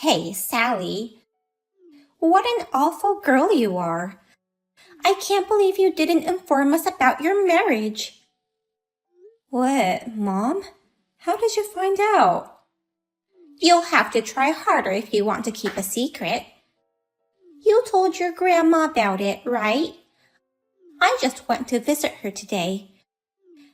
Hey, Sally. What an awful girl you are. I can't believe you didn't inform us about your marriage. What, Mom? How did you find out? You'll have to try harder if you want to keep a secret. You told your grandma about it, right? I just went to visit her today.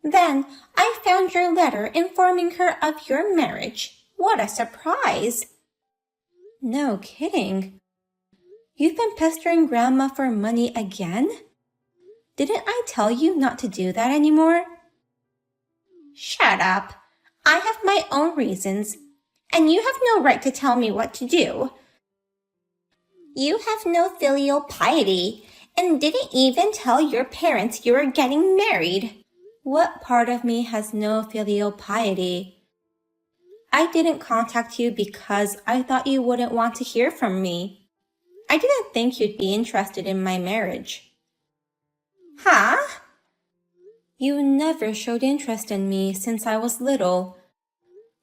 Then I found your letter informing her of your marriage. What a surprise! No kidding. You've been pestering Grandma for money again? Didn't I tell you not to do that anymore? Shut up. I have my own reasons, and you have no right to tell me what to do. You have no filial piety, and didn't even tell your parents you were getting married. What part of me has no filial piety? I didn't contact you because I thought you wouldn't want to hear from me. I didn't think you'd be interested in my marriage. Huh? You never showed interest in me since I was little.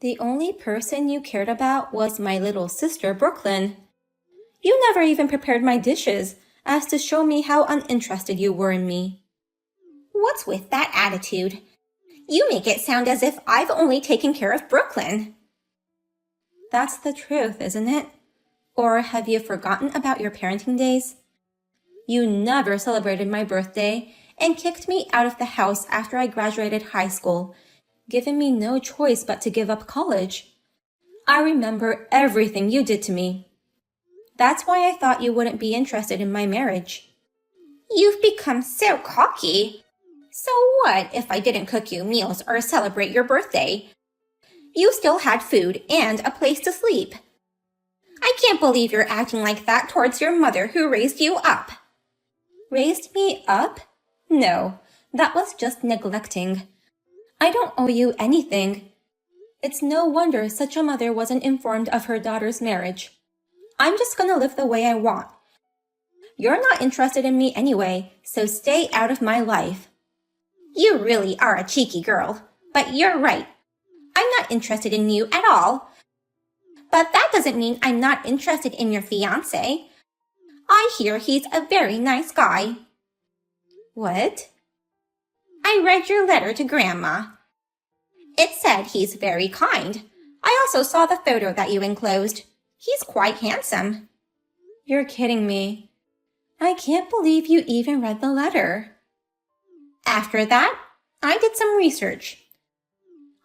The only person you cared about was my little sister, Brooklyn. You never even prepared my dishes as to show me how uninterested you were in me. What's with that attitude? You make it sound as if I've only taken care of Brooklyn. That's the truth, isn't it? Or have you forgotten about your parenting days? You never celebrated my birthday and kicked me out of the house after I graduated high school, giving me no choice but to give up college. I remember everything you did to me. That's why I thought you wouldn't be interested in my marriage. You've become so cocky. So what if I didn't cook you meals or celebrate your birthday? You still had food and a place to sleep. I can't believe you're acting like that towards your mother who raised you up. Raised me up? No, that was just neglecting. I don't owe you anything. It's no wonder such a mother wasn't informed of her daughter's marriage. I'm just gonna live the way I want. You're not interested in me anyway, so stay out of my life. You really are a cheeky girl, but you're right. I'm not interested in you at all. But that doesn't mean I'm not interested in your fiancé. I hear he's a very nice guy. What? I read your letter to Grandma. It said he's very kind. I also saw the photo that you enclosed. He's quite handsome. You're kidding me. I can't believe you even read the letter. After that, I did some research.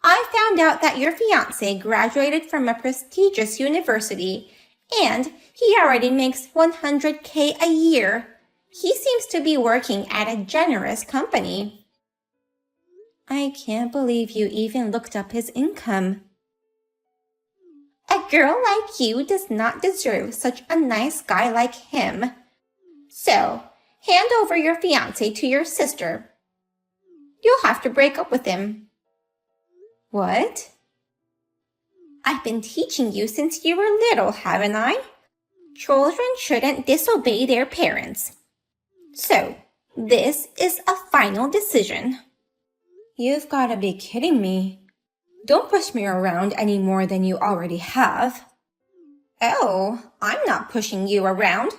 I found out that your fiancé graduated from a prestigious university, and he already makes $100K a year. He seems to be working at a generous company. I can't believe you even looked up his income. A girl like you does not deserve such a nice guy like him. So, hand over your fiancé to your sister. You'll have to break up with him. What? I've been teaching you since you were little, haven't I? Children shouldn't disobey their parents. So, this is a final decision. You've got to be kidding me. Don't push me around any more than you already have. Oh, I'm not pushing you around.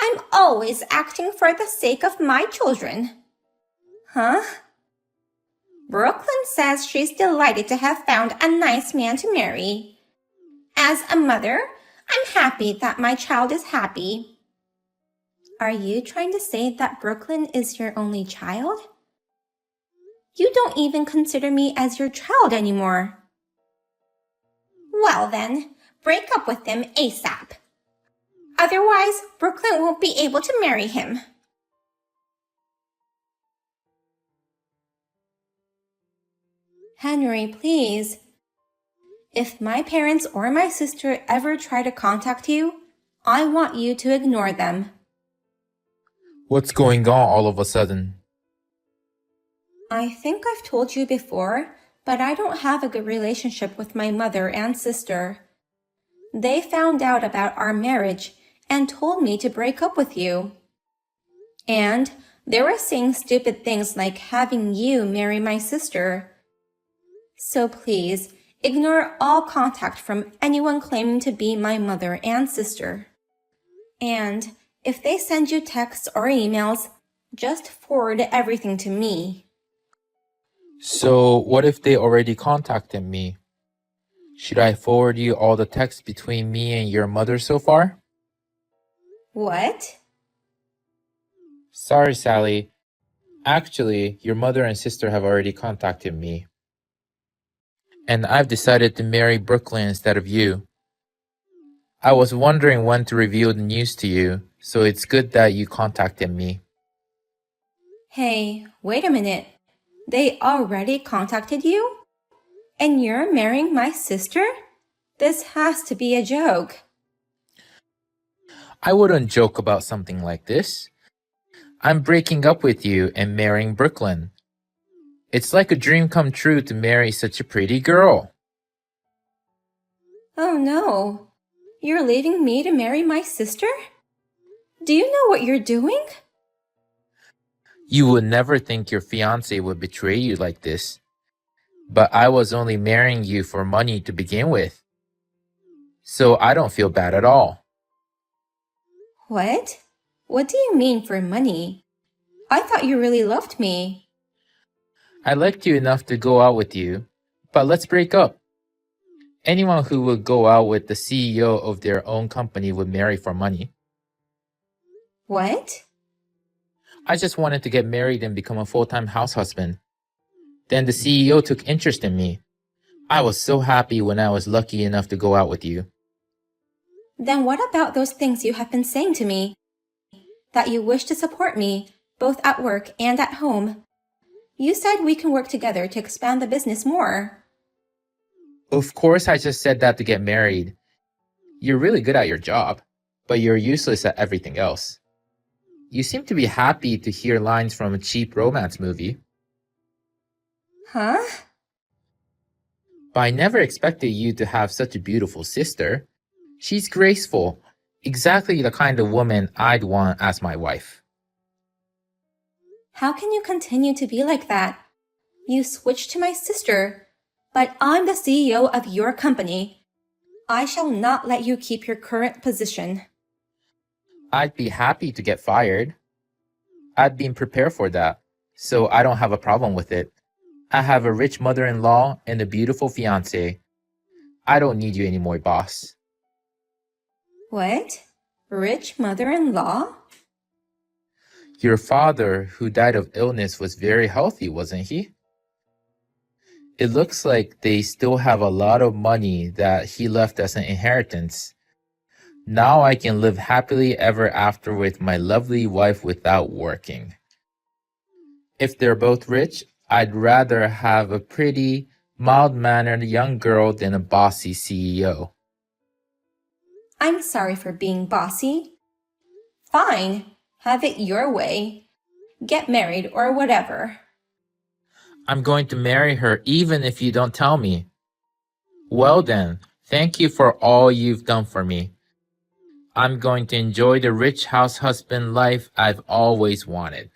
I'm always acting for the sake of my children. Huh? Brooklyn says she's delighted to have found a nice man to marry. As a mother, I'm happy that my child is happy. Are you trying to say that Brooklyn is your only child? You don't even consider me as your child anymore. Well then, break up with him ASAP. Otherwise, Brooklyn won't be able to marry him. Henry, please. If my parents or my sister ever try to contact you, I want you to ignore them. What's going on all of a sudden? I think I've told you before, but I don't have a good relationship with my mother and sister. They found out about our marriage and told me to break up with you. And they were saying stupid things like having you marry my sister. So please, Ignore all contact from anyone claiming to be my mother and sister. And if they send you texts or emails, just forward everything to me. So, what if they already contacted me? Should I forward you all the texts between me and your mother so far? What? Sorry, Sally. Actually, your mother and sister have already contacted me. And I've decided to marry Brooklyn instead of you. I was wondering when to reveal the news to you, so it's good that you contacted me. Hey, wait a minute. They already contacted you? And you're marrying my sister? This has to be a joke. I wouldn't joke about something like this. I'm breaking up with you and marrying Brooklyn. It's like a dream come true to marry such a pretty girl. Oh no. You're leaving me to marry my sister? Do you know what you're doing? You would never think your fiancé would betray you like this. But I was only marrying you for money to begin with. So I don't feel bad at all. What? What do you mean for money? I thought you really loved me. I liked you enough to go out with you, but let's break up. Anyone who would go out with the CEO of their own company would marry for money. What? I just wanted to get married and become a full-time house husband. Then the CEO took interest in me. I was so happy when I was lucky enough to go out with you. Then what about those things you have been saying to me? That you wish to support me, both at work and at home. You said we can work together to expand the business more. Of course, I just said that to get married. You're really good at your job, but you're useless at everything else. You seem to be happy to hear lines from a cheap romance movie. Huh? But I never expected you to have such a beautiful sister. She's graceful, exactly the kind of woman I'd want as my wife. How can you continue to be like that? You switched to my sister, but I'm the CEO of your company. I shall not let you keep your current position. I'd be happy to get fired. I'd been prepared for that, so I don't have a problem with it. I have a rich mother-in-law and a beautiful fiancé. I don't need you anymore, boss. What? Rich mother-in-law? Your father, who died of illness, was very healthy, wasn't he? It looks like they still have a lot of money that he left as an inheritance. Now I can live happily ever after with my lovely wife without working. If they're both rich, I'd rather have a pretty, mild-mannered young girl than a bossy CEO. I'm sorry for being bossy. Fine, have it your way. Get married or whatever. I'm going to marry her even if you don't tell me. Well then, thank you for all you've done for me. I'm going to enjoy the rich house husband life I've always wanted.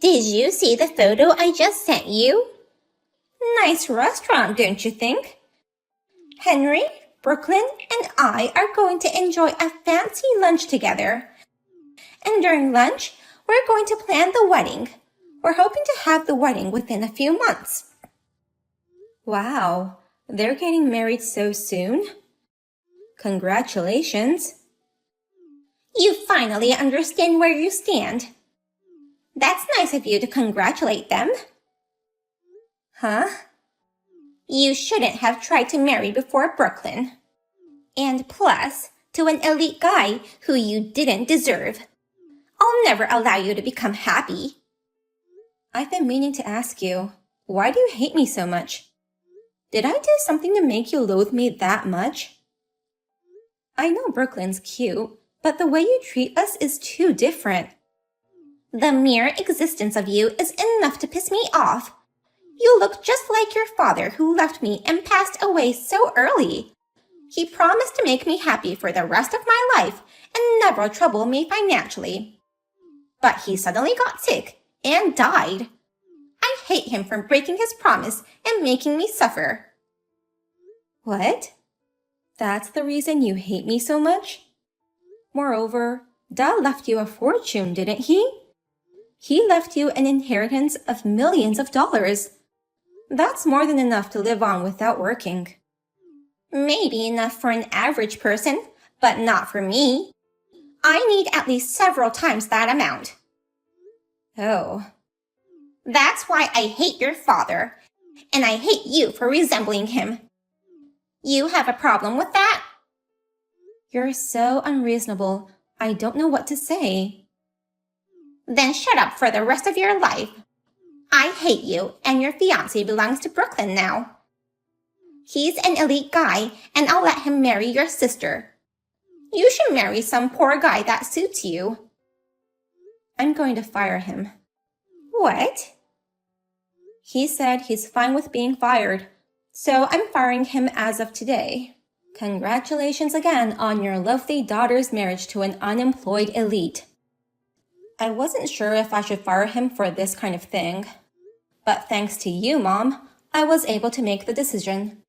Did you see the photo I just sent you? Nice restaurant, don't you think? Henry, Brooklyn, and I are going to enjoy a fancy lunch together. And during lunch, we're going to plan the wedding. We're hoping to have the wedding within a few months. Wow, they're getting married so soon? Congratulations. You finally understand where you stand. That's nice of you to congratulate them. Huh? You shouldn't have tried to marry before Brooklyn. And plus, to an elite guy who you didn't deserve. I'll never allow you to become happy. I've been meaning to ask you, why do you hate me so much? Did I do something to make you loathe me that much? I know Brooklyn's cute, but the way you treat us is too different. The mere existence of you is enough to piss me off. You look just like your father who left me and passed away so early. He promised to make me happy for the rest of my life and never trouble me financially. But he suddenly got sick and died. I hate him for breaking his promise and making me suffer. What? That's the reason you hate me so much? Moreover, Dad left you a fortune, didn't he? He left you an inheritance of millions of dollars. That's more than enough to live on without working. Maybe enough for an average person, but not for me. I need at least several times that amount. Oh. That's why I hate your father, and I hate you for resembling him. You have a problem with that? You're so unreasonable. I don't know what to say. Then shut up for the rest of your life. I hate you, and your fiancé belongs to Brooklyn now. He's an elite guy, and I'll let him marry your sister. You should marry some poor guy that suits you. I'm going to fire him. What? He said he's fine with being fired, so I'm firing him as of today. Congratulations again on your lovely daughter's marriage to an unemployed elite. I wasn't sure if I should fire him for this kind of thing. But thanks to you, Mom, I was able to make the decision.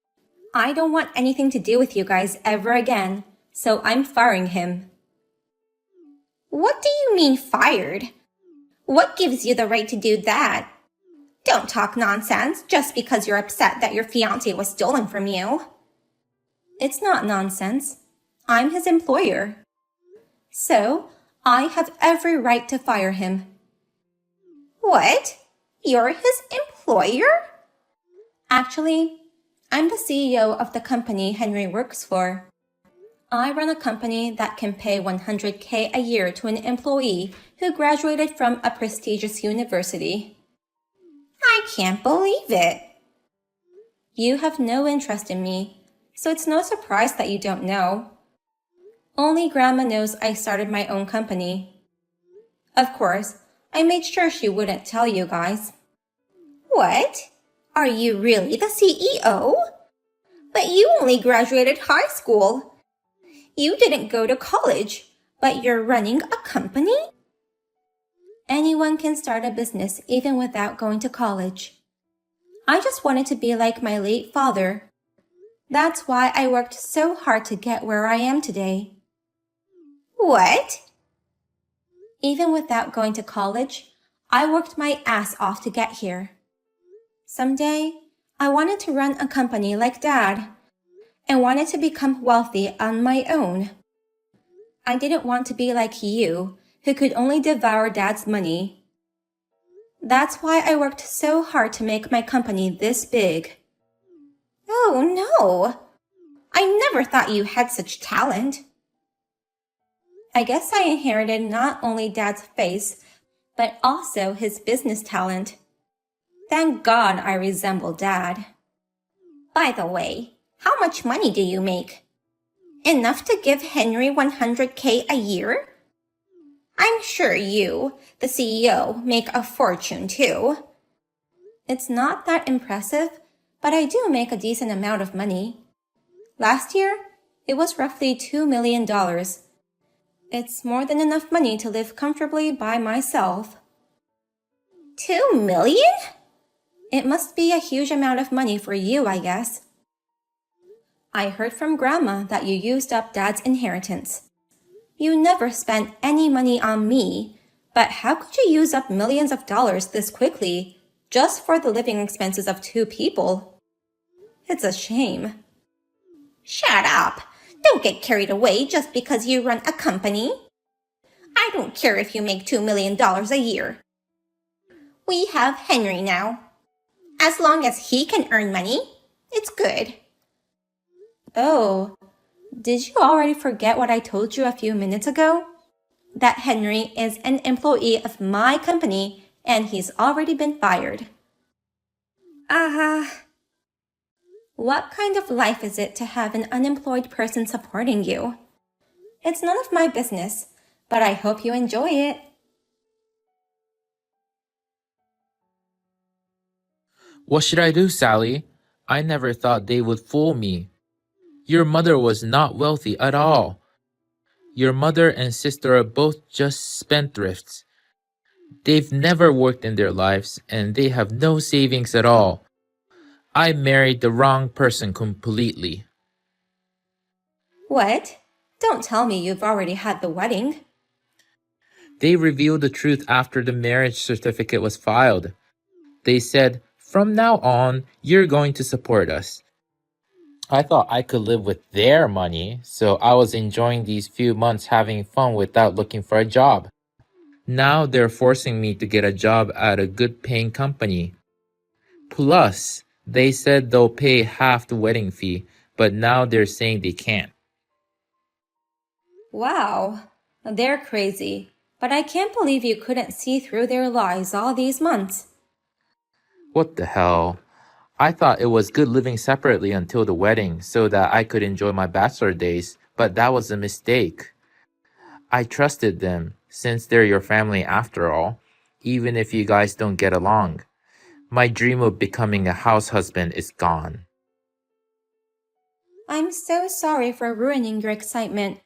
I don't want anything to do with you guys ever again, so I'm firing him. What do you mean fired? What gives you the right to do that? Don't talk nonsense just because you're upset that your fiancé was stolen from you. It's not nonsense. I'm his employer. So, I have every right to fire him. What? You're his employer? Actually, I'm the CEO of the company Henry works for. I run a company that can pay $100K a year to an employee who graduated from a prestigious university. I can't believe it. You have no interest in me, so it's no surprise that you don't know. Only Grandma knows I started my own company. Of course, I made sure she wouldn't tell you guys. What? Are you really the CEO? But you only graduated high school. You didn't go to college, but you're running a company? Anyone can start a business even without going to college. I just wanted to be like my late father. That's why I worked so hard to get where I am today. What? Even without going to college, I worked my ass off to get here. Someday, I wanted to run a company like Dad, and wanted to become wealthy on my own. I didn't want to be like you, who could only devour Dad's money. That's why I worked so hard to make my company this big. Oh no! I never thought you had such talent. I guess I inherited not only Dad's face, but also his business talent. Thank God I resemble Dad. By the way, how much money do you make? Enough to give Henry $100K a year? I'm sure you, the CEO, make a fortune too. It's not that impressive, but I do make a decent amount of money. Last year, it was roughly $2 million. It's more than enough money to live comfortably by myself. 2 million? It must be a huge amount of money for you, I guess. I heard from Grandma that you used up Dad's inheritance. You never spent any money on me, but how could you use up millions of dollars this quickly, just for the living expenses of 2 people? It's a shame. Shut up! Don't get carried away just because you run a company. I don't care if you make $2 million a year. We have Henry now. As long as he can earn money, it's good. Oh, did you already forget what I told you a few minutes ago? That Henry is an employee of my company and he's already been fired. What kind of life is it to have an unemployed person supporting you? It's none of my business, but I hope you enjoy it. What should I do, Sally? I never thought they would fool me. Your mother was not wealthy at all. Your mother and sister are both just spendthrifts. They've never worked in their lives and they have no savings at all. I married the wrong person completely. What? Don't tell me you've already had the wedding. They revealed the truth after the marriage certificate was filed. They said, "From now on, you're going to support us." I thought I could live with their money, so I was enjoying these few months having fun without looking for a job. Now they're forcing me to get a job at a good paying company. Plus, they said they'll pay half the wedding fee, but now they're saying they can't. Wow, they're crazy. But I can't believe you couldn't see through their lies all these months. What the hell? I thought it was good living separately until the wedding so that I could enjoy my bachelor days, but that was a mistake. I trusted them since they're your family after all, even if you guys don't get along. My dream of becoming a house husband is gone. I'm so sorry for ruining your excitement.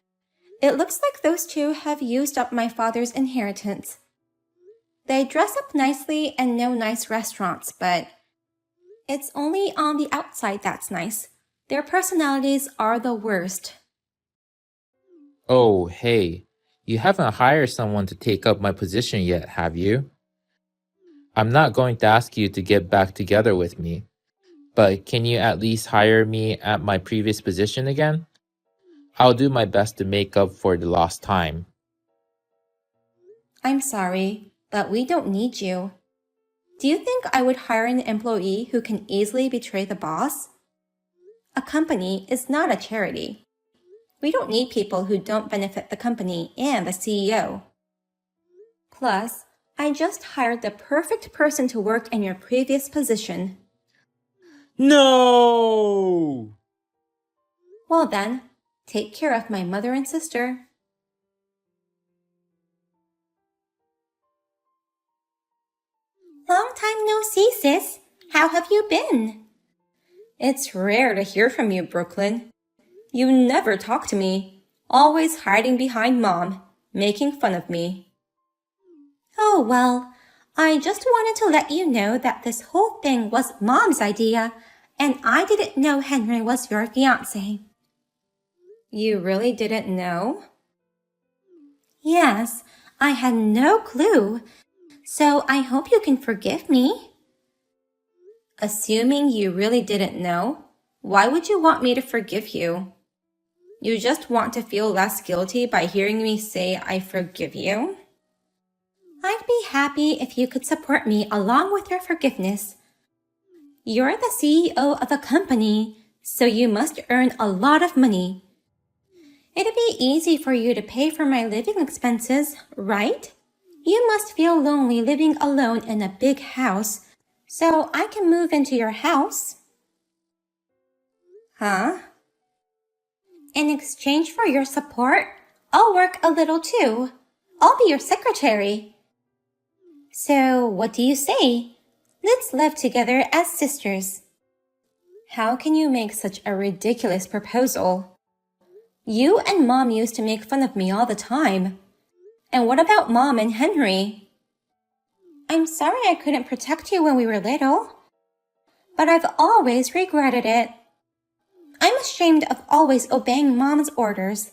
It looks like those two have used up my father's inheritance. They dress up nicely and know nice restaurants, but it's only on the outside that's nice. Their personalities are the worst. Oh, hey, you haven't hired someone to take up my position yet, have you? I'm not going to ask you to get back together with me, but can you at least hire me at my previous position again? I'll do my best to make up for the lost time. I'm sorry, but we don't need you. Do you think I would hire an employee who can easily betray the boss? A company is not a charity. We don't need people who don't benefit the company and the CEO. Plus, I just hired the perfect person to work in your previous position. No! Well then, take care of my mother and sister. Long time no see, sis. How have you been? It's rare to hear from you, Brooklyn. You never talk to me, always hiding behind Mom, making fun of me. Oh, well, I just wanted to let you know that this whole thing was Mom's idea, and I didn't know Henry was your fiancé. You really didn't know? Yes, I had no clue, so I hope you can forgive me. Assuming you really didn't know, why would you want me to forgive you? You just want to feel less guilty by hearing me say I forgive you? I'd be happy if you could support me along with your forgiveness. You're the CEO of a company, so you must earn a lot of money. It'd be easy for you to pay for my living expenses, right? You must feel lonely living alone in a big house, so I can move into your house. Huh? In exchange for your support, I'll work a little too. I'll be your secretary. So, what do you say? Let's live together as sisters. How can you make such a ridiculous proposal? You and Mom used to make fun of me all the time. And what about Mom and Henry? I'm sorry I couldn't protect you when we were little, but I've always regretted it. I'm ashamed of always obeying Mom's orders,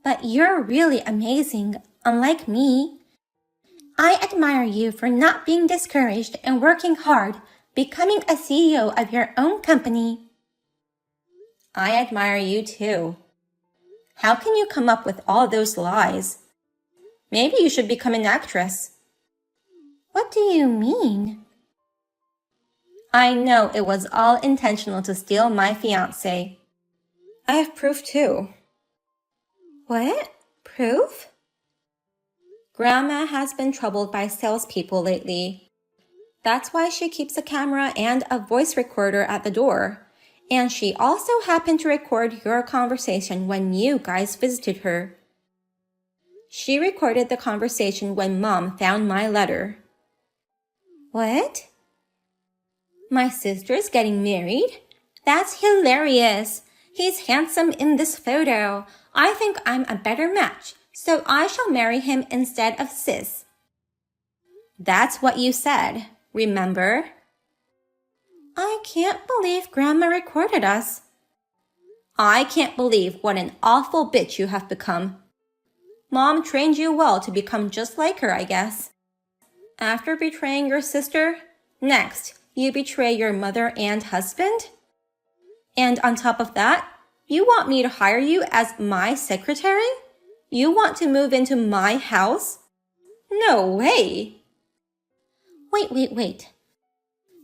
but you're really amazing, unlike me. I admire you for not being discouraged and working hard, becoming a CEO of your own company. I admire you too. How can you come up with all those lies? Maybe you should become an actress. What do you mean? I know it was all intentional to steal my fiancé. I have proof too. What? Proof? Grandma has been troubled by salespeople lately. That's why she keeps a camera and a voice recorder at the door. And she also happened to record your conversation when you guys visited her. She recorded the conversation when Mom found my letter. What? My sister's getting married? That's hilarious. He's handsome in this photo. I think I'm a better match, so I shall marry him instead of Sis. That's what you said, remember? I can't believe Grandma recorded us. I can't believe what an awful bitch you have become. Mom trained you well to become just like her, I guess. After betraying your sister, next, you betray your mother and husband? And on top of that, you want me to hire you as my secretary? You want to move into my house? No way! Wait.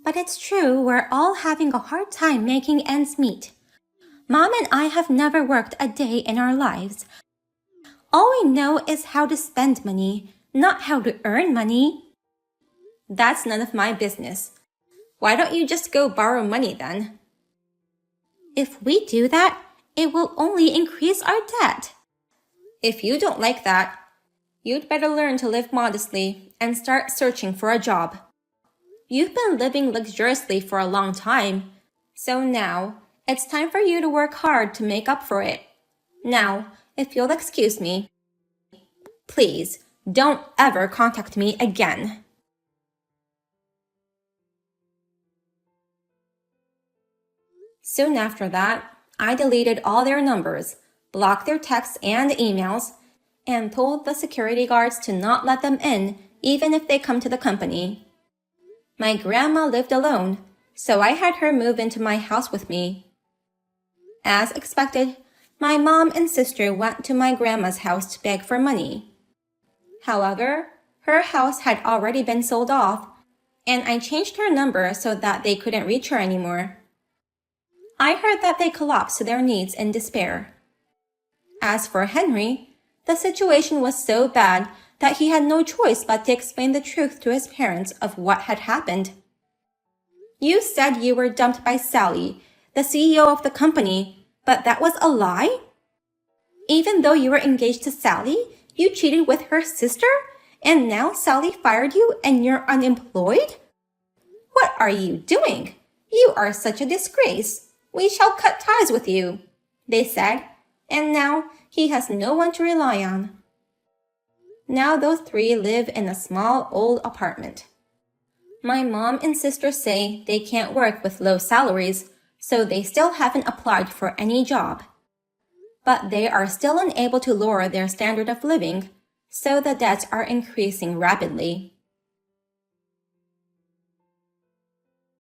But it's true, we're all having a hard time making ends meet. Mom and I have never worked a day in our lives. All we know is how to spend money, not how to earn money. That's none of my business. Why don't you just go borrow money then? If we do that, it will only increase our debt. If you don't like that, you'd better learn to live modestly and start searching for a job. You've been living luxuriously for a long time, so now it's time for you to work hard to make up for it. Now, if you'll excuse me, please don't ever contact me again. Soon after that, I deleted all their numbers, blocked their texts and emails, and told the security guards to not let them in even if they come to the company. My grandma lived alone, so I had her move into my house with me. As expected, my mom and sister went to my grandma's house to beg for money. However, her house had already been sold off, and I changed her number so that they couldn't reach her anymore. I heard that they collapsed to their knees in despair. As for Henry, the situation was so bad that he had no choice but to explain the truth to his parents of what had happened. You said you were dumped by Sally, the CEO of the company, but that was a lie? Even though you were engaged to Sally, you cheated with her sister, and now Sally fired you and you're unemployed? What are you doing? You are such a disgrace. We shall cut ties with you, they said, and now he has no one to rely on. Now those three live in a small old apartment. My mom and sister say they can't work with low salaries, so they still haven't applied for any job. But they are still unable to lower their standard of living, so the debts are increasing rapidly.